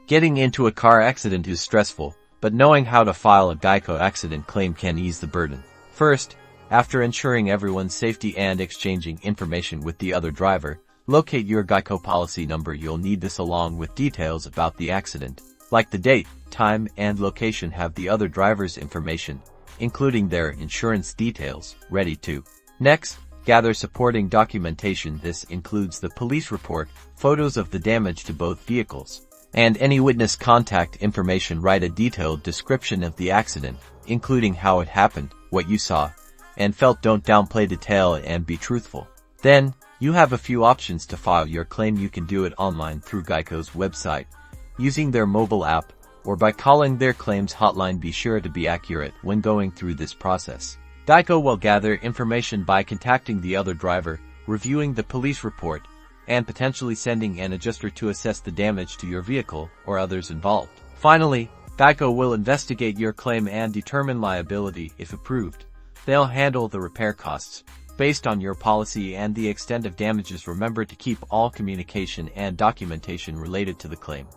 Getting into a car accident is stressful, but knowing how to file a Geico accident claim can ease the burden. First, after ensuring everyone's safety and exchanging information with the other driver, locate your Geico policy number. You'll need this along with details about the accident, like the date, time, and location. Have the other driver's information, including their insurance details, ready too. Next, gather supporting documentation. This includes the police report, photos of the damage to both vehicles, and any witness contact information. Write a detailed description of the accident, including how it happened, what you saw and felt. Don't downplay detail and be truthful. Then, you have a few options to file your claim. You can do it online through Geico's website, using their mobile app, or by calling their claims hotline. Be sure to be accurate when going through this process. Geico will gather information by contacting the other driver, reviewing the police report, and potentially sending an adjuster to assess the damage to your vehicle or others involved. Finally, Geico will investigate your claim and determine liability. If approved, they'll handle the repair costs based on your policy and the extent of damages. Remember to keep all communication and documentation related to the claim